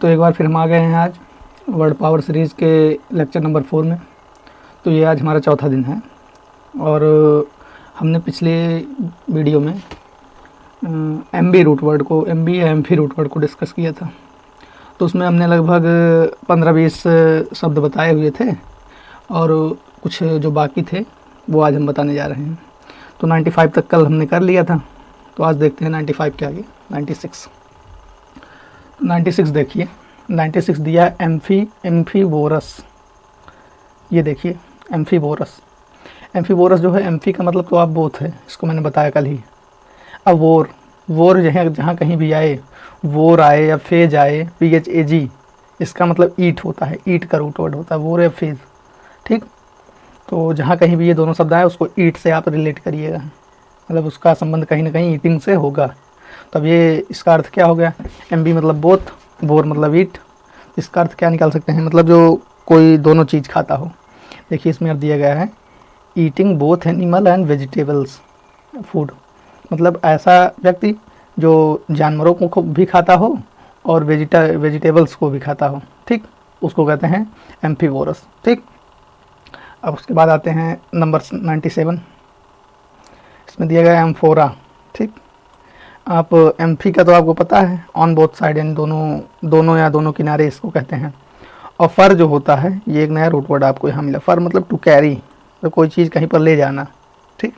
तो एक बार फिर हम आ गए हैं आज वर्ड पावर सीरीज़ के लेक्चर नंबर 4 में। तो ये आज हमारा चौथा दिन है और हमने पिछले वीडियो में एमबी रूट वर्ड को या एमफी रूट वर्ड को डिस्कस किया था। तो उसमें हमने लगभग 15-20 शब्द बताए हुए थे और कुछ जो बाकी थे वो आज हम बताने जा रहे हैं। तो 95 तक कल हमने कर लिया था, तो आज देखते हैं 95 के आगे 96। 96 देखिए, 96 दिया एम्फीबोरस। ये देखिए एम्फीबोरस। एम्फीबोरस जो है, एम्फी का मतलब तो आप बोथ है, इसको मैंने बताया कल ही। अब वोर जहाँ कहीं भी आए, वोर आए या फेज आए, PHAG, इसका मतलब ईट होता है, ईट का रूट वर्ड होता है वोर या फेज। ठीक, तो जहाँ कहीं भी ये दोनों शब्द आए उसको ईट से आप रिलेट करिएगा, मतलब उसका संबंध कहीं ना कहीं ईटिंग से होगा। तब ये इसका अर्थ क्या हो गया, एमबी मतलब बोथ, बोर मतलब ईट। इसका अर्थ क्या निकाल सकते हैं, मतलब जो कोई दोनों चीज़ खाता हो। देखिए इसमें अर्थ दिया गया है eating both animal and vegetables food, मतलब ऐसा व्यक्ति जो जानवरों को भी खाता हो और वेजिटेबल्स को भी खाता हो, ठीक, उसको कहते हैं एम्फीबोरस। ठीक, अब उसके बाद आते हैं नंबर 97। इसमें दिया गया एम्फोरा। ठीक, आप एम्फी का तो आपको पता है, ऑन बोथ साइड, यानी दोनों किनारे इसको कहते हैं। और फर जो होता है, ये एक नया रूट वर्ड आपको यहाँ मिला। फर मतलब टू कैरी, तो कोई चीज़ कहीं पर ले जाना। ठीक,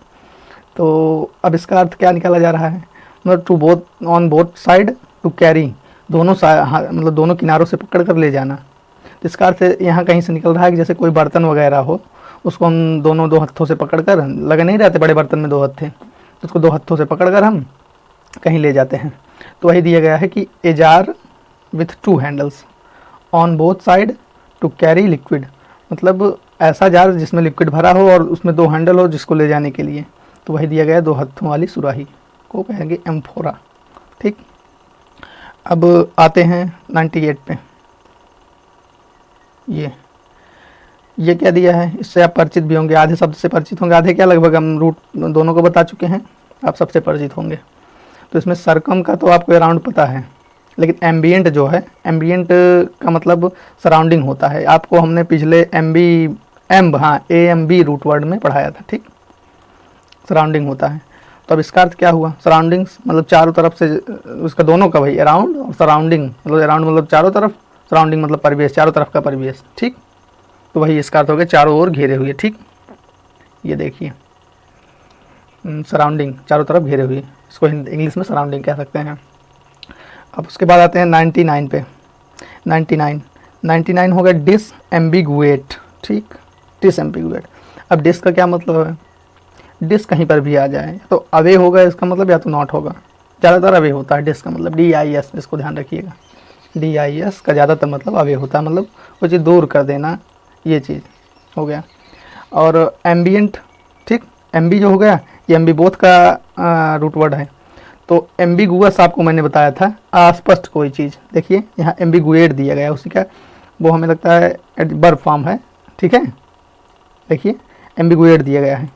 तो अब इसका अर्थ क्या निकाला जा रहा है, मतलब to both, on both side to carry, मतलब दोनों किनारों से पकड़ कर ले जाना। तो इसका अर्थ यहाँ कहीं से निकल रहा है कि जैसे कोई बर्तन वगैरह हो, उसको हम दो हत्थों से पकड़ कर, लगे नहीं रहते बड़े बर्तन में 2 हत्थे, तो उसको 2 हत्थों से पकड़ कर हम कहीं ले जाते हैं। तो वही दिया गया है कि a jar with 2 handles on both side to carry liquid, मतलब ऐसा जार जिसमें लिक्विड भरा हो और उसमें 2 हैंडल हो जिसको ले जाने के लिए। तो वही दिया गया है 2 हत्थों वाली सुराही को कहेंगे एम्फोरा। ठीक, अब आते हैं 98 पे। ये क्या दिया है, इससे आप परिचित भी होंगे, आधे शब्द से परिचित होंगे, आधे क्या, लगभग हम रूट दोनों को बता चुके हैं, आप सबसे परिचित होंगे। तो इसमें सरकम का तो आपको अराउंड पता है, लेकिन एम्बियंट जो है, एम्बियंट का मतलब सराउंडिंग होता है। आपको हमने पिछले AMB रूट वर्ड में पढ़ाया था। ठीक, सराउंडिंग होता है। तो अब इसका अर्थ क्या हुआ, सराउंडिंग्स मतलब चारों तरफ से, उसका दोनों का भाई, अराउंड और सराउंडिंग, मतलब अराउंड मतलब चारों तरफ, सराउंडिंग मतलब परिवेश, चारों तरफ का परिवेश। ठीक, तो वही इसका अर्थ हो गया चारों ओर घेरे हुए। ठीक, ये देखिए सराउंडिंग, चारों तरफ घेरे हुए, इसको इंग्लिश में सराउंडिंग कह सकते हैं। अब उसके बाद आते हैं 99 पे। 99 हो गया डिसएम्बिगुएट। ठीक, डिसएम्बिगुएट। अब डिस का क्या मतलब है, डिस कहीं पर भी आ जाए तो अवे होगा इसका मतलब, या तो नॉट होगा। ज़्यादातर अवे होता है डिस का मतलब, DIS, इसको ध्यान रखिएगा, DIS का ज़्यादातर मतलब अवे होता है, मतलब वो चीज़ दूर कर देना, ये चीज़ हो गया। और एम्बियंट, ठीक, एम्बी जो हो गया, ये एम्बी बोथ का रूट वर्ड है। तो एम्बिगुअस आपको मैंने बताया था, अस्पष्ट कोई चीज़। देखिए यहाँ एम्बिगुएट दिया गया, उसी का वो हमें लगता है वर्ब फॉर्म है। ठीक है, देखिए एम्बिगुएट दिया गया है,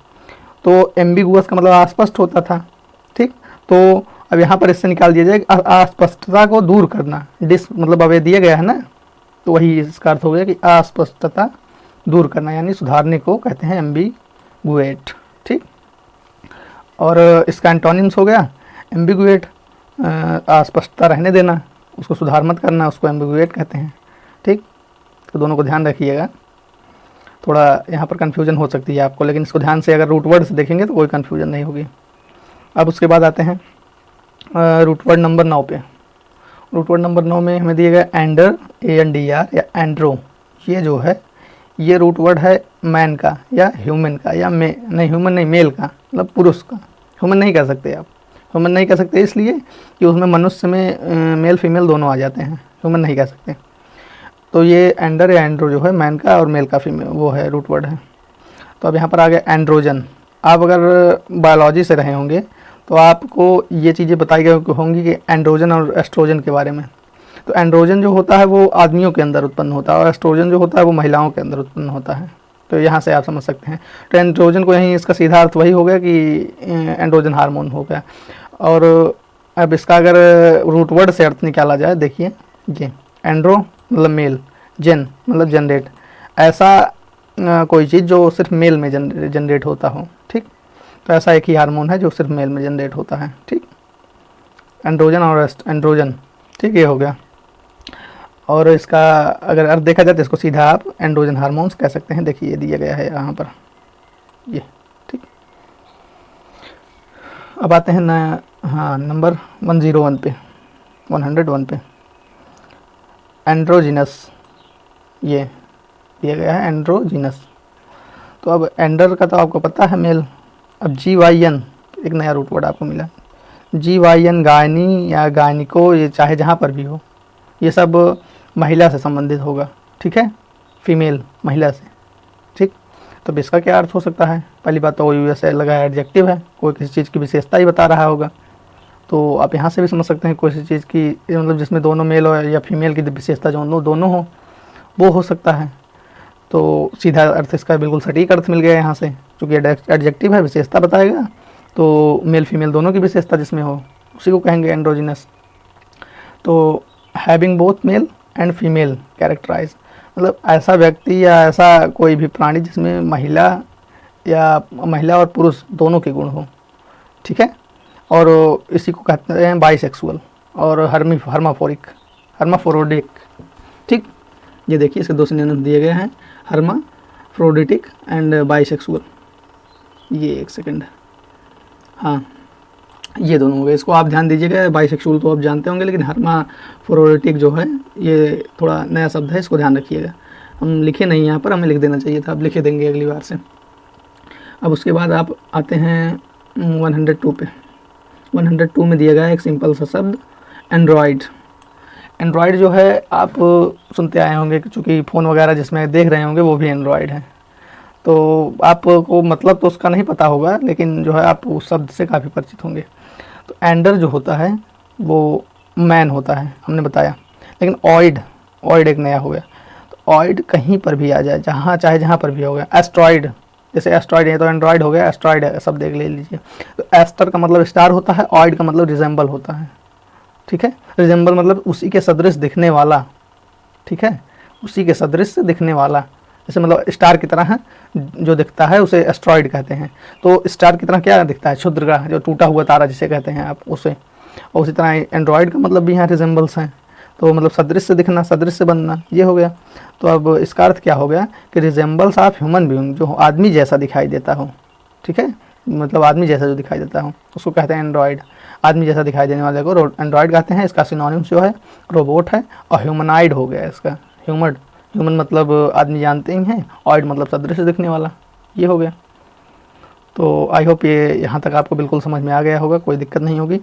तो एम्बिगुअस का मतलब अस्पष्ट होता था। ठीक, तो अब यहाँ पर इससे निकाल दिया जाए अस्पष्टता को दूर करना, डिस मतलब अवे दिया गया है ना, तो वही इसका अर्थ हो गया कि अस्पष्टता दूर करना, यानी सुधारने को कहते हैं एम्बिगुएट। ठीक, और इसका एंटोनिम्स हो गया एम्बिगुएट, अस्पष्टता रहने देना, उसको सुधार मत करना, उसको एम्बिगुएट कहते हैं। ठीक, तो दोनों को ध्यान रखिएगा, थोड़ा यहाँ पर कन्फ्यूजन हो सकती है आपको, लेकिन इसको ध्यान से अगर रूट वर्ड से देखेंगे तो कोई कन्फ्यूजन नहीं होगी। अब उसके बाद आते हैं रूट वर्ड नंबर 9 पे। रूट वर्ड नंबर 9 में हमें दिया गया एंडर, ANDR या एंड्रो। ये जो है, ये रूट वर्ड है मैन का या ह्यूमन का, या ह्यूमन नहीं, मेल का, मतलब पुरुष का। ह्यूमन नहीं कह सकते आप, ह्यूमन नहीं कह सकते इसलिए कि उसमें मनुष्य में मेल फीमेल दोनों आ जाते हैं, ह्यूमन नहीं कह सकते। तो ये एंडर या एंड्रो जो है मैन का और मेल का फीमेल वो है रूट वर्ड है। तो अब यहाँ पर आ गया एंड्रोजन। आप अगर बायोलॉजी से रहे होंगे तो आपको ये चीज़ें बताई गई होंगी कि एंड्रोजन और एस्ट्रोजन के बारे में। तो एंड्रोजन जो होता है वो आदमियों के अंदर उत्पन्न होता है और एस्ट्रोजन जो होता है वो महिलाओं के अंदर उत्पन्न होता है। तो यहाँ से आप समझ सकते हैं। तो एंड्रोजन को यहीं इसका सीधा अर्थ वही हो गया कि एंड्रोजन हार्मोन हो गया। और अब इसका अगर रूट वर्ड से अर्थ निकाला जाए, देखिए ये एंड्रो मतलब मेल, जेन मतलब जनरेट, ऐसा कोई चीज़ जो सिर्फ मेल में जनरेट होता हो, ठीक। तो ऐसा एक ही हार्मोन है जो सिर्फ मेल में जनरेट होता है, ठीक। एंड्रोजन और एंड्रोजन, ठीक, ये हो गया। और इसका अगर अर्थ देखा जाए तो इसको सीधा आप एंड्रोजन हार्मोन्स कह सकते हैं। देखिए ये दिया गया है यहाँ पर, ये, ठीक। अब आते हैं ना, हाँ, नंबर 101 पे, 101 पे, एंड्रोजिनस, ये दिया गया है एंड्रोजिनस। तो अब एंडर का तो आपको पता है मेल। अब GYN, एक नया रूट वर्ड आपको मिला, GYN गायनी या गायनिको, ये चाहे जहाँ पर भी हो, ये सब महिला से संबंधित होगा, ठीक है, फीमेल, महिला से, ठीक। तो अब इसका क्या अर्थ हो सकता है? पहली बात तो USA लगा है, एडजेक्टिव है, कोई किसी चीज़ की विशेषता ही बता रहा होगा। तो आप यहाँ से भी समझ सकते हैं कोई सी चीज़ की, मतलब जिसमें दोनों मेल हो या फीमेल की विशेषता जो दोनों हो, वो हो सकता है। तो सीधा अर्थ इसका बिल्कुल सटीक अर्थ मिल गया यहाँ से, क्योंकि एडजेक्टिव है, विशेषता बताएगा, तो मेल फीमेल दोनों की विशेषता जिसमें हो उसी को कहेंगे एंड्रोजिनस। तो having both male and female characterize, मतलब ऐसा व्यक्ति या ऐसा कोई भी प्राणी जिसमें महिला और पुरुष दोनों के गुण हो, ठीक है। और इसी को कहते हैं बाइसेक्सुअल और हर्माफोरोडिक, ठीक। ये देखिए इसके दो सिनोनिम दिए गए हैं, हर्माफ्रोडिटिक एंड बाइसेक्सुअल। ये एक सेकंड, हाँ, ये दोनों हो गए, इसको आप ध्यान दीजिएगा। बाइसेक्सुअल तो आप जानते होंगे, लेकिन हर्माफ्रोडिटिक जो है ये थोड़ा नया शब्द है, इसको ध्यान रखिएगा। हम लिखे नहीं यहाँ पर, हमें लिख देना चाहिए था, अब लिखे देंगे अगली बार से। अब उसके बाद आप आते हैं 102 पे। 102 में दिया गया एक सिंपल सा शब्द एंड्रॉयड। एंड्रॉयड जो है आप सुनते आए होंगे, चूँकि फ़ोन वगैरह जिसमें देख रहे होंगे वो भी एंड्रॉयड है। तो आपको मतलब तो उसका नहीं पता होगा, लेकिन जो है आप उस शब्द से काफ़ी परिचित होंगे। तो एंडर जो होता है वो मैन होता है, हमने बताया, लेकिन ऑइड एक नया हो गया। तो ऑइड कहीं पर भी आ जाए, जहाँ चाहे जहाँ पर भी हो गया। एस्ट्रॉयड, जैसे एस्ट्रॉयड है तो एंड्रॉयड हो गया, एस्ट्रॉयड शब्द एक ले लीजिए। तो एस्टर का मतलब स्टार होता है, ऑइड का मतलब रिजेंबल होता है, ठीक है। रिजेंबल मतलब उसी के सदृश दिखने वाला, ठीक है, उसी के सदृश दिखने वाला। जैसे मतलब स्टार की तरह है जो दिखता है उसे एस्ट्रॉयड कहते हैं। तो स्टार की तरह क्या दिखता है? क्षुद्र ग्रह, जो टूटा हुआ तारा जिसे कहते हैं आप, उसे। और उसी तरह एंड्रॉयड का मतलब भी यहाँ रिजेंबल्स हैं, तो मतलब सदृश से दिखना, सदृश से बनना, ये हो गया। तो अब इसका अर्थ क्या हो गया कि रिजेंबल्स ऑफ ह्यूमन बीइंग, जो आदमी जैसा दिखाई देता हो, ठीक है, मतलब आदमी जैसा जो दिखाई देता हो उसको कहते हैं एंड्रॉयड। आदमी जैसा दिखाई देने वाले को एंड्रॉयड कहते हैं। इसका सिनोनिम्स जो है रोबोट है, और ह्यूमनाइड हो गया इसका। ह्यूमन मतलब आदमी जानते ही हैं, ऑइड मतलब सदृश दिखने वाला, ये हो गया। तो आई होप ये यहाँ तक आपको बिल्कुल समझ में आ गया होगा, कोई दिक्कत नहीं होगी।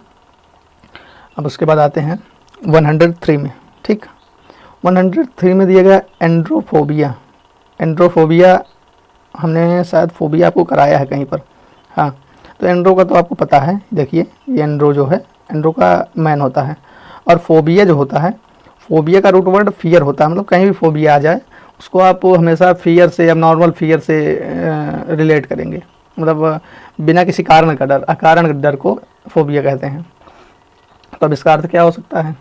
अब उसके बाद आते हैं 103 में, ठीक। 103 में दिया गया एंड्रोफोबिया। एंड्रोफोबिया हमने शायद फोबिया आपको कराया है कहीं पर, हाँ। तो एंड्रो का तो आपको पता है, देखिए ये एंड्रो जो है, एंड्रो का मैन होता है। और फोबिया जो होता है, फोबिया का रूट वर्ड फियर होता है, मतलब कहीं भी फोबिया आ जाए उसको आप हमेशा फियर से या नॉर्मल फियर से रिलेट करेंगे, मतलब बिना किसी कारण का डर, अकारण डर को फोबिया कहते हैं। तो अब इसका अर्थ क्या हो सकता है?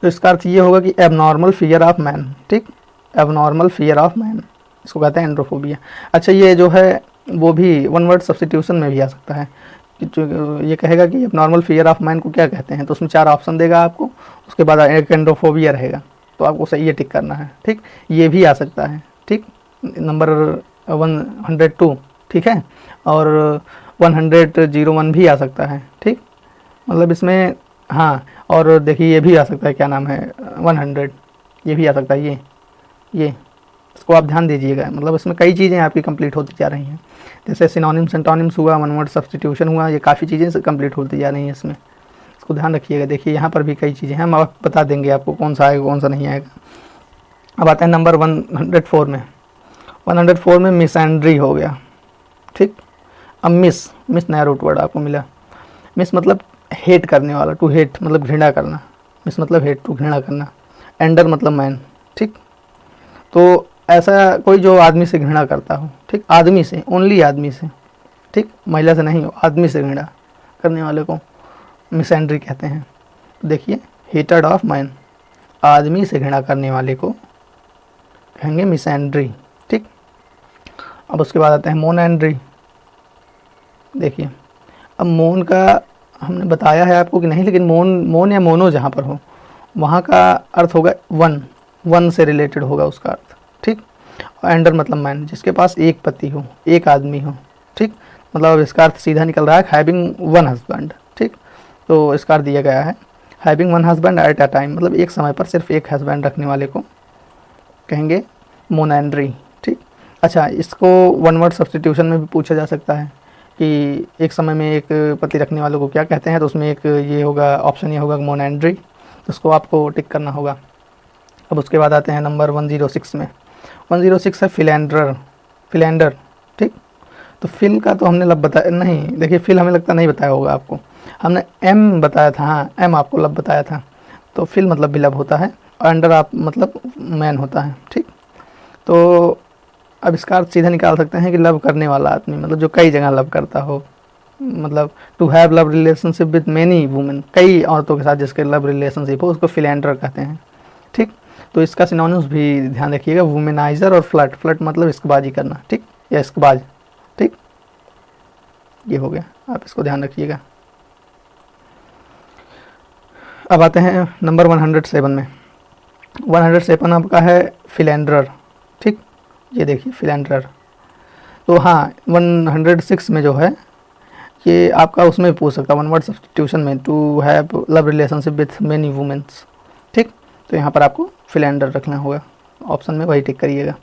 तो इसका अर्थ ये होगा कि एबनॉर्मल फियर ऑफ मैन, ठीक, एबनॉर्मल फियर ऑफ मैन, इसको कहते हैं एंड्रोफोबिया। अच्छा, ये जो है वो भी वन वर्ड सब्स्टिट्यूशन में भी आ सकता है, कि ये कहेगा कि एबनॉर्मल फियर ऑफ मैन को क्या कहते हैं, तो उसमें 4 ऑप्शन देगा आपको, उसके बाद एक एंड्रोफोबिया रहेगा, तो आपको सही ये टिक करना है, ठीक। ये भी आ सकता है, ठीक, नंबर 102, ठीक है, और 101 भी आ सकता है, ठीक, मतलब इसमें, हाँ। और देखिए ये भी आ सकता है, क्या नाम है, 100, ये भी आ सकता है, ये इसको आप ध्यान दीजिएगा, मतलब इसमें कई चीज़ें आपकी कंप्लीट होती जा रही हैं। जैसे सिनोनिम्स एंटोनिम्स हुआ, वन वर्ड सब्स्टिट्यूशन हुआ, ये काफ़ी चीज़ें कंप्लीट होती जा रही हैं इसमें, इसको ध्यान रखिएगा। देखिए यहाँ पर भी कई चीज़ें हैं, हम आप बता देंगे आपको कौन सा आएगा कौन सा नहीं आएगा। अब आते हैं नंबर 104 में। 104 में मिसएंड्री हो गया, ठीक। अब मिस नया रूट वर्ड आपको मिला। मिस मतलब हेट करने वाला, टू हेट मतलब घृणा करना, मिस मतलब हेट, टू घृणा करना। एंडर मतलब मैन, ठीक। तो ऐसा कोई जो आदमी से घृणा करता हो, ठीक, आदमी से, ओनली आदमी से, ठीक, महिला से नहीं हो, आदमी से घृणा करने वाले को मिसएंड्री कहते हैं। देखिए हेटेड ऑफ मैन, आदमी से घृणा करने वाले को कहेंगे मिसएंड्री, ठीक। अब उसके बाद आते हैं मोनएंड्री। देखिए अब मोन का हमने बताया है आपको कि नहीं, लेकिन मोन या मोनो जहाँ पर हो वहाँ का अर्थ होगा वन, वन से रिलेटेड होगा उसका अर्थ, ठीक। और एंडर मतलब मैन, जिसके पास एक पति हो, एक आदमी हो, ठीक। मतलब अब इसका अर्थ सीधा निकल रहा है हैविंग वन हस्बैंड, ठीक। तो इसका अर्थ दिया गया है having one husband at a time, मतलब एक समय पर सिर्फ एक हस्बैंड रखने वाले को कहेंगे मोनएंड्री, ठीक। अच्छा, इसको वन वर्ड सब्स्टिट्यूशन में भी पूछा जा सकता है कि एक समय में एक पति रखने वालों को क्या कहते हैं, तो उसमें एक ये होगा, ऑप्शन ये होगा मोनएंड्री, तो उसको आपको टिक करना होगा। अब उसके बाद आते हैं नंबर 106 में। 106 है फिलेंडर, फिलेंडर, ठीक। तो फिल का तो हमने लब बताया नहीं, देखिए फिल हमें लगता नहीं बताया होगा आपको, हमने एम बताया था, हाँ एम आपको लब बताया था। तो फिल मतलब भी लब होता है और अंडर आप मतलब मैन होता है, ठीक। तो अब इसका अर्थ सीधा निकाल सकते हैं कि लव करने वाला आदमी, मतलब जो कई जगह लव करता हो, मतलब to have love relationship with many women, कई औरतों के साथ जिसके लव रिलेशनशिप हो उसको फिलेंडर कहते हैं, ठीक। तो इसका सिनोनिम्स भी ध्यान रखिएगा, वुमेनाइजर और फ्लर्ट, फ्लर्ट मतलब इश्कबाजी करना, ठीक, या इश्कबाज, ठीक। ये हो गया, आप इसको ध्यान रखिएगा। अब आते हैं नंबर 107 में। 107 आपका है फिलेंडर, ठीक। ये देखिए फिलेंडर। तो हाँ 106 में जो है ये आपका उसमें पूछ सकता है वन वर्ड सब्स्टिट्यूशन में, to have love relationship with many womens, ठीक। तो यहाँ पर आपको फिलेंडर रखना होगा, ऑप्शन में वही टिक करिएगा।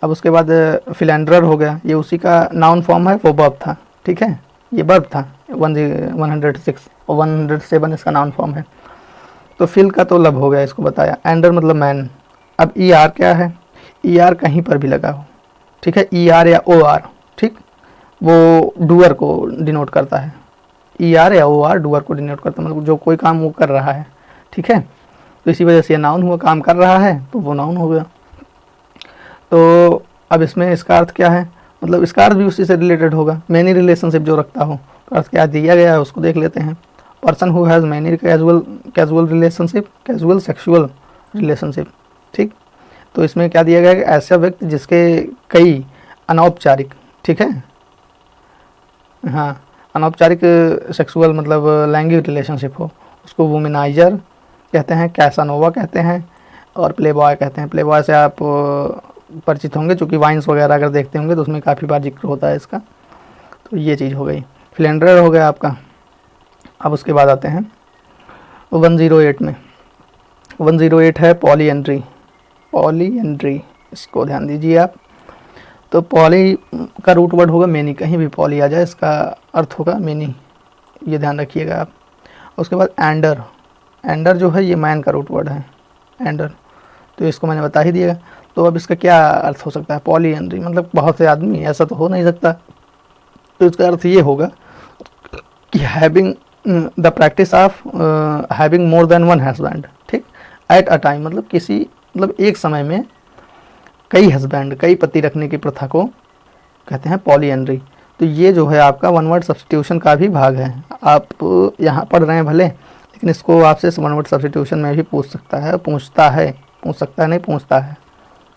अब उसके बाद फिलेंडर हो गया, ये उसी का नाउन फॉर्म है, वो वर्ब था, ठीक है, ये वर्ब था 106 और 107 इसका नाउन फॉर्म है। तो फिल का तो लब हो गया, इसको बताया। एंडर मतलब मैन। अब ई आर क्या है, ई आर कहीं पर भी लगा हो, ठीक है, ई आर या ओ आर, ठीक, वो डूअर को डिनोट करता है, ई आर या ओ आर डूअर को डिनोट करता है, मतलब जो कोई काम वो कर रहा है, ठीक है। तो इसी वजह से ये नाउन हुआ, काम कर रहा है तो वो नाउन हो गया। तो अब इसमें इसका अर्थ क्या है, मतलब इसका अर्थ भी उसी से रिलेटेड होगा, मैनी रिलेशनशिप जो रखता हो, तो अर्थ क्या दिया गया है उसको देख लेते हैं। Person who has many casual relationship, casual sexual relationship, ठीक। तो इसमें क्या दिया गया है, ऐसा व्यक्ति जिसके कई अनौपचारिक, ठीक है, हाँ अनौपचारिक सेक्सुअल मतलब लैंगिक रिलेशनशिप हो, उसको वुमेनाइजर कहते हैं, कैसानोवा कहते हैं और प्ले बॉय कहते हैं। प्ले बॉय से आप परिचित होंगे, चूँकि वाइन्स वगैरह अगर देखते होंगे तो उसमें काफ़ी बार जिक्र होता है इसका। तो ये चीज़ हो गई, फिलेंडर हो गया आपका। अब उसके बाद आते हैं 108 में। 108 है पॉलीएंड्री, पॉलीएंड्री, इसको ध्यान दीजिए आप। तो पॉली का रूट वर्ड होगा मेनी, कहीं भी पॉली आ जाए इसका अर्थ होगा मेनी, ये ध्यान रखिएगा आप। उसके बाद एंडर, एंडर जो है ये मैन का रूट वर्ड है, एंडर, तो इसको मैंने बता ही दिया। तो अब इसका क्या अर्थ हो सकता है, पॉलीएंड्री मतलब बहुत से आदमी, ऐसा तो हो नहीं सकता। तो इसका अर्थ ये होगा कि having the practice of having more than one husband, ठीक, एट अ टाइम, मतलब किसी मतलब एक समय में कई हस्बैंड, कई पति रखने की प्रथा को कहते हैं पॉलीएंड्री। तो ये जो है आपका वन वर्ड सब्स्टिट्यूशन का भी भाग है। आप यहाँ पढ़ रहे हैं भले, लेकिन इसको आपसे वन वर्ड सब्स्टिट्यूशन में भी पूछ सकता है, पूछता है, पूछ सकता है नहीं पूछता है,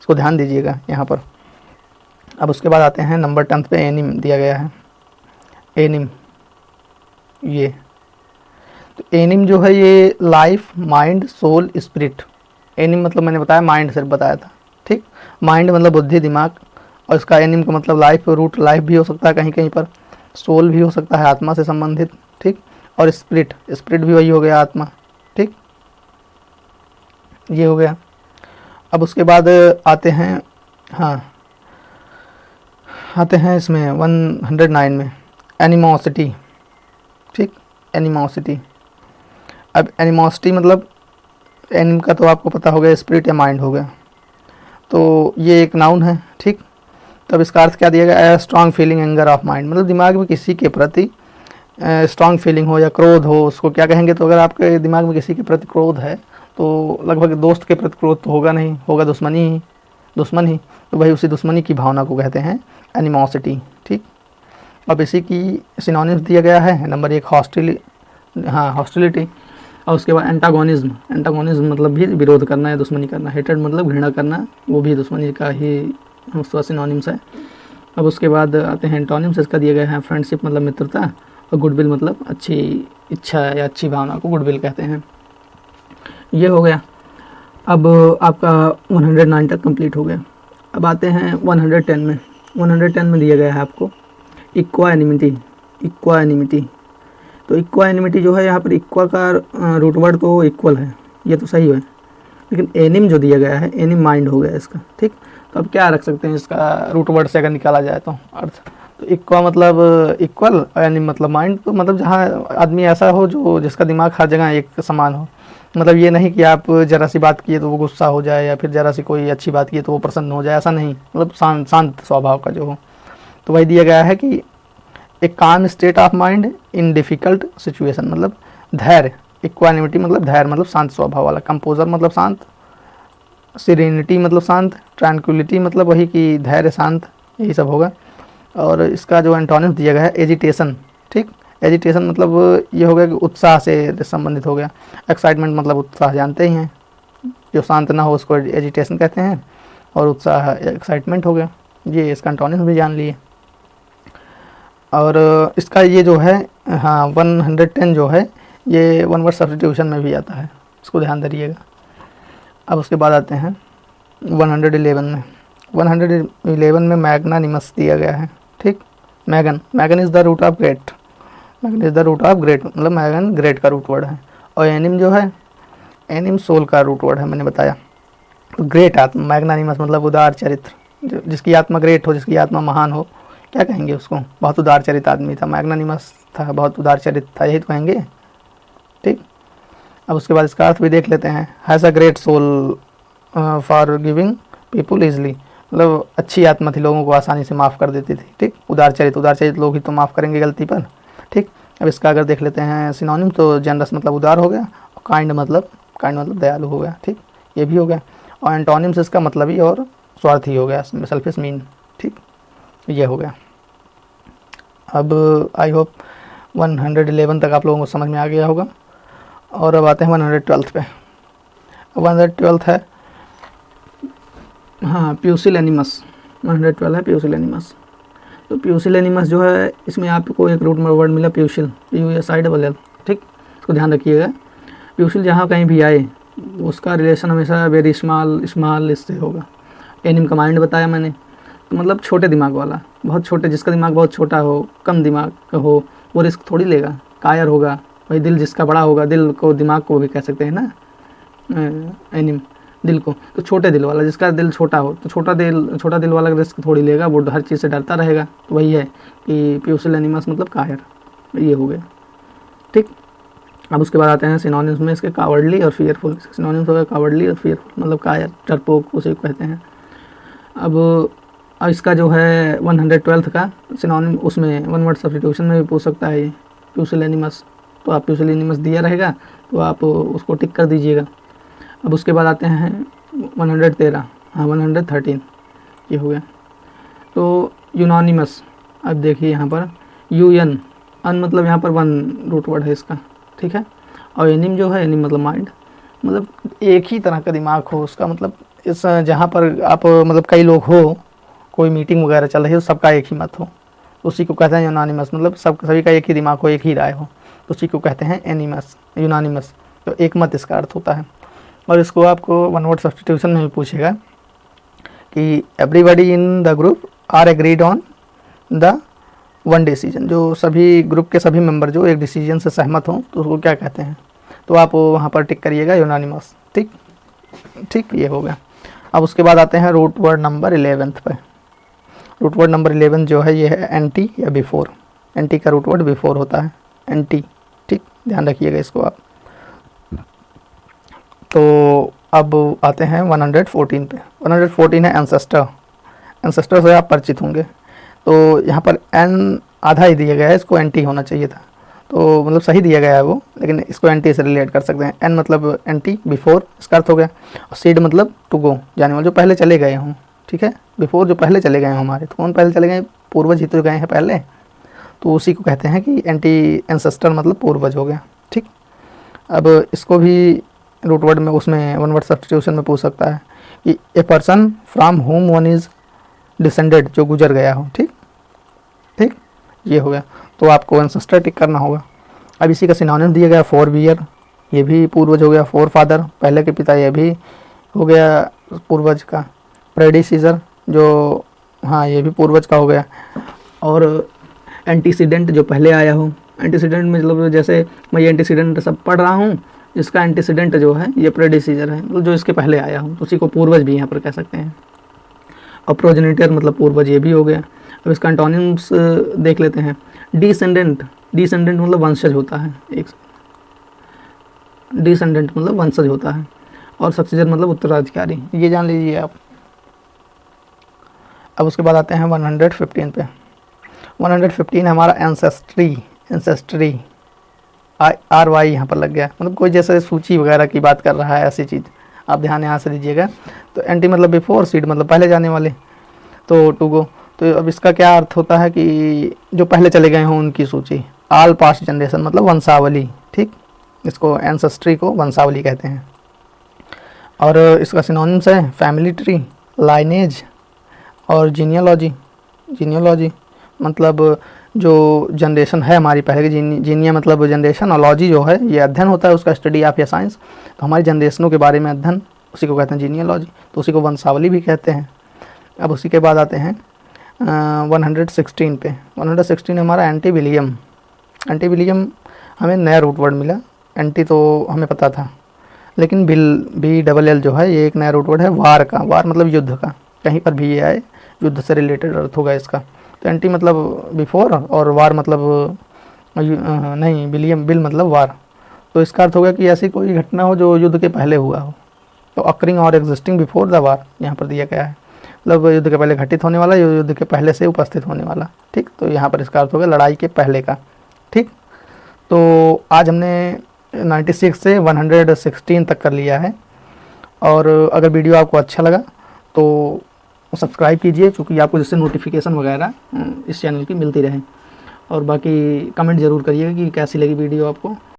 इसको ध्यान दीजिएगा यहाँ पर। अब उसके बाद आते हैं नंबर 10 पे, एनिम दिया गया है, एनिम, ये तो एनिम जो है ये लाइफ, माइंड, सोल, स्पिरिट। एनिम मतलब मैंने बताया माइंड सिर्फ बताया था, ठीक, माइंड मतलब बुद्धि, दिमाग, और इसका एनिम का मतलब लाइफ, रूट लाइफ भी हो सकता है कहीं कहीं पर, सोल भी हो सकता है आत्मा से संबंधित, ठीक, और स्पिरिट, स्पिरिट भी वही हो गया आत्मा, ठीक, ये हो गया। अब उसके बाद आते हैं, हाँ आते हैं इसमें 109 में, एनिमोसिटी, ठीक, एनिमोसिटी। अब एनिमोसिटी मतलब एनिम का तो आपको पता हो गया स्पिरिट या माइंड हो गया, तो ये एक नाउन है, ठीक। तब इसका अर्थ क्या दिया गया, strong feeling anger of mind, मतलब दिमाग में किसी के प्रति स्ट्रॉन्ग फीलिंग हो या क्रोध हो, उसको क्या कहेंगे। तो अगर आपके दिमाग में किसी के प्रति क्रोध है तो लगभग दोस्त के प्रति क्रोध तो होगा नहीं, होगा दुश्मन ही, तो भाई उसी दुश्मनी की भावना को कहते हैं एनिमोसिटी, ठीक। अब इसी की सिनोनिम्स दिया गया है, नंबर 1 हॉस्टिलिटी, और उसके बाद एंटागोनिज्म, एंटागोनिज्म मतलब भी विरोध करना या दुश्मनी करना, हेटेड मतलब घृणा करना, वो भी दुश्मनी का ही उसका सिनोनिम्स है। अब उसके बाद आते हैं एंटोनिम्स, इसका दिए गए हैं फ्रेंडशिप मतलब मित्रता, और गुडविल मतलब अच्छी इच्छा या अच्छी भावना को गुडविल कहते हैं। ये हो गया। अब आपका 109 तक कंप्लीट हो गया। अब आते हैं 110 में। 110 में दिया गया है आपको इक्वानिमिटी, इक्वानिमिटी। तो इक्वानिमिटी जो है यहाँ पर इक्वा का रूट वर्ड तो इक्वल है, ये तो सही है, लेकिन एनिम जो दिया गया है, एनिम माइंड हो गया इसका, ठीक। तो अब क्या रख सकते हैं इसका रूट वर्ड से अगर निकाला जाए तो अर्थ, तो इक्वा मतलब इक्वल और एनिम मतलब माइंड। तो मतलब जहाँ आदमी ऐसा हो जो जिसका दिमाग हर जगह एक समान हो, मतलब ये नहीं कि आप ज़रा सी बात किए तो वो गुस्सा हो जाए, या फिर ज़रा सी कोई अच्छी बात किए तो वो प्रसन्न हो जाए, ऐसा नहीं, मतलब शांत शांत स्वभाव का जो हो। तो वही दिया गया है कि ए काम state of mind in difficult situation, मतलब धैर्य, इक्वानिमिटी मतलब धैर्य मतलब शांत स्वभाव वाला, कंपोजर मतलब शांत, सिरेनिटी मतलब शांत, ट्रैंक्विलिटी मतलब वही कि धैर्य शांत, यही सब होगा। और इसका जो एंटोनिम्स दिया गया है एजिटेशन, ठीक। एजिटेशन मतलब ये हो गया कि उत्साह से संबंधित हो गया। एक्साइटमेंट मतलब उत्साह जानते ही हैं, जो शांत ना हो उसको एजिटेशन कहते हैं, और उत्साह एक्साइटमेंट हो गया। ये इसका एंटोनिम्स भी जान लिए। और इसका ये जो है, हाँ 110 जो है ये वन वर्ड सब्स्टिट्यूशन में भी आता है, इसको ध्यान दीजिएगा। अब उसके बाद आते हैं 111 में। 111 में मैग्नानिमस दिया गया है, ठीक। Magn, magn is the root of great, magn is the root of great, मतलब मैगन ग्रेट का रूट वर्ड है। और एनिम जो है, एनिम सोल का रूट वर्ड है, मैंने बताया। तो ग्रेट आत्मा, मैग्नानिमस मतलब उदार चरित्र, जिसकी आत्मा ग्रेट हो, जिसकी आत्मा महान हो, क्या कहेंगे उसको, बहुत उदार चरित्र आदमी था, मैग्नानिमस था, बहुत उदार चरित्र था, यही तो कहेंगे, ठीक। अब उसके बाद इसका अर्थ भी देख लेते हैं। Has a great soul for giving people easily, मतलब अच्छी आत्मा थी, लोगों को आसानी से माफ़ कर देती थी, ठीक। उदार चरित्र लोग ही तो माफ़ करेंगे गलती पर, ठीक। अब इसका अगर देख लेते हैं सिनोनिम, तो जनरस मतलब उदार हो गया, और काइंड मतलब दयालु हो गया, ठीक, ये भी हो गया। और एंटोनिम्स इसका मतलब ही और स्वार्थी हो गया, सेल्फिश मीन, ठीक, ये हो गया। अब आई होप 111 तक आप लोगों को समझ में आ गया होगा। और अब आते हैं 112 पे। 112 है, हाँ प्यूसिलेनिमस, 112 है प्यूसिलेनिमस। तो प्यूसिलेनिमस जो है, इसमें आपको एक रूट वर्ड मिला प्यूसिल, PUSIL, ठीक, इसको ध्यान रखिएगा। प्यूसिल जहाँ कहीं भी आए उसका रिलेशन हमेशा वेरी स्मॉल इससे होगा। एनिम का माइंड बताया मैंने, तो मतलब छोटे दिमाग वाला, बहुत छोटे, जिसका दिमाग बहुत छोटा हो, कम दिमाग का हो, वो रिस्क थोड़ी लेगा, कायर होगा। वही दिल जिसका बड़ा होगा, दिल को दिमाग को भी कह सकते हैं ना एनिम, दिल को, तो छोटे दिल वाला, जिसका दिल छोटा हो, तो छोटा दिल वाला रिस्क थोड़ी लेगा, वो हर चीज़ से डरता रहेगा। तो वही है कि प्यूसिलेनिमस मतलब कायर, ये हो गया, ठीक। अब उसके बाद आते हैं सिनोनिम्स में इसके, कावर्डली और फियरफुल। सिनोनिम्स हो गया कावर्डली और फियरफुल, मतलब कायर, डरपोक, उसे कहते हैं। अब इसका जो है 112 का सिनोनिम, उसमें वन वर्ड सब्स्टिट्यूशन में भी पूछ सकता है ये प्यूसिलेनिमस, तो आप प्यूसिलेनिमस दिया रहेगा तो आप उसको टिक कर दीजिएगा। अब उसके बाद आते हैं 113, हाँ 113, ये हो गया। तो यूनानिमस, अब देखिए यहाँ पर UN, अन मतलब यहाँ पर वन रूट वर्ड है इसका, ठीक है। और एनिम जो है, एनिम मतलब माइंड, मतलब एक ही तरह का दिमाग हो उसका, मतलब इस जहाँ पर आप मतलब कई लोग हो, कोई मीटिंग वगैरह चल रही है तो सबका एक ही मत हो, उसी को कहते हैं यूनानिमस, मतलब सभी का एक ही दिमाग हो, एक ही राय हो, तो उसी को कहते हैं एनिमस, यूनानिमस। तो एक मत इसका अर्थ होता है। और इसको आपको वन वर्ड सब्स्टिट्यूशन में भी पूछेगा कि everybody in the group are agreed on the one decision, जो सभी ग्रुप के सभी मेंबर जो एक डिसीजन से सहमत हों तो उसको क्या कहते हैं, तो आप वहाँ पर टिक करिएगा यूनानिमस, ठीक, ठीक, ये हो गया। अब उसके बाद आते हैं रूट वर्ड नंबर 11 पे। रूट वर्ड नंबर 11 जो है ये है एंटी या बिफोर, एंटी का रूट वर्ड बिफोर होता है, एंटी, ठीक, ध्यान रखिएगा इसको आप। तो अब आते हैं 114 पे। 114 है एंसेस्टर, एंसेस्टर से आप परिचित होंगे। तो यहाँ पर एन आधा ही दिया गया है, इसको एंटी होना चाहिए था, तो मतलब सही दिया गया है वो, लेकिन इसको एंटी से रिलेट कर सकते हैं। एन मतलब एंटी, बिफोर इसका अर्थ हो गया। और सीड मतलब टू गो, जाने वाले, जो पहले चले गए हों, ठीक है। बिफोर जो पहले चले गए हों हमारे, तो कौन पहले चले गए, पूर्वज ही तो गए हैं पहले, तो उसी को कहते हैं कि एंटी एंसेस्टर मतलब पूर्वज हो गया, ठीक। अब इसको भी रूट वर्ड में उसमें वन वर्ड सब्स्टिट्यूशन में पूछ सकता है कि a person from home one is descended, जो गुजर गया हो। ठीक ठीक, ये हो गया। तो आपको एंसेस्टर टिक करना होगा। अब इसी का सिनोनिम दिया गया फोर बियर, ये भी पूर्वज हो गया। फोर फादर, पहले के पिता, ये भी हो गया पूर्वज का। प्रेडिसीजर, जो हाँ ये भी पूर्वज का हो गया। और एंटीसीडेंट, जो पहले आया हो। एंटीसीडेंट मतलब जैसे मैं ये एंटीसीडेंट सब पढ़ रहा हूँ, इसका एंटीसीडेंट जो है ये प्रेडिसीजर है, मतलब जो इसके पहले आया हो, तो उसी को पूर्वज भी यहाँ पर कह सकते हैं। और प्रोजेनिटर मतलब पूर्वज, ये भी हो गया। अब इसका एंटोनिम्स देख लेते हैं। डिसेंडेंट, डिसेंडेंट मतलब वंशज होता है, एक डिसेंडेंट मतलब वंशज होता है। और सक्सेसर मतलब उत्तराधिकारी, ये जान लीजिए आप। अब उसके बाद आते हैं 115 पे। 115 हमारा एंसेस्ट्री, एंसेस्ट्री आर वाई यहाँ पर लग गया, मतलब कोई जैसे सूची वगैरह की बात कर रहा है, ऐसी चीज़ आप ध्यान यहाँ से दीजिएगा। तो एंटी मतलब बिफोर, सीड मतलब पहले जाने वाले, तो टू गो। तो अब इसका क्या अर्थ होता है कि जो पहले चले गए हों उनकी सूची। आल पास्ट जनरेशन मतलब वंशावली। ठीक, इसको एंसेस्ट्री को वंशावली कहते हैं। और इसका सिनोनिम्स है फैमिली ट्री, लाइनेज और जीनियोलॉजी। जीनियोलॉजी मतलब जो जनरेशन है हमारी पहले की, जीनिया मतलब जनरेशन, और लॉजी जो है ये अध्ययन होता है उसका, स्टडी ऑफ या साइंस। तो हमारी जनरेशनों के बारे में अध्ययन, उसी को कहते हैं जीनियोलॉजी, तो उसी को वंशावली भी कहते हैं। अब उसी के बाद आते हैं 116 पे। 116 हमारा एंटीविलियम। एंटीविलियम हमें नया रूट वर्ड मिला। एंटी तो हमें पता था, लेकिन BLL जो है ये एक नया रूट वर्ड है, वार का। वार मतलब युद्ध का, कहीं पर भी ये आए युद्ध से रिलेटेड अर्थ होगा इसका। तो एंटी मतलब बिफोर, और वार मतलब नहीं, बिल मतलब वार। तो इसका अर्थ होगा कि ऐसी कोई घटना हो जो युद्ध के पहले हुआ हो। तो अकरिंग और एग्जिस्टिंग बिफोर द वार यहाँ पर दिया गया है, मतलब युद्ध के पहले घटित होने वाला, युद्ध के पहले से उपस्थित होने वाला। ठीक, तो यहाँ पर इसका अर्थ होगा लड़ाई के पहले का। ठीक, तो आज हमने 96 से 116 तक कर लिया है। और अगर वीडियो आपको अच्छा लगा तो सब्सक्राइब कीजिए, क्योंकि आपको जिससे नोटिफिकेशन वगैरह इस चैनल की मिलती रहे। और बाकी कमेंट ज़रूर करिएगा कि कैसी लगी वीडियो आपको।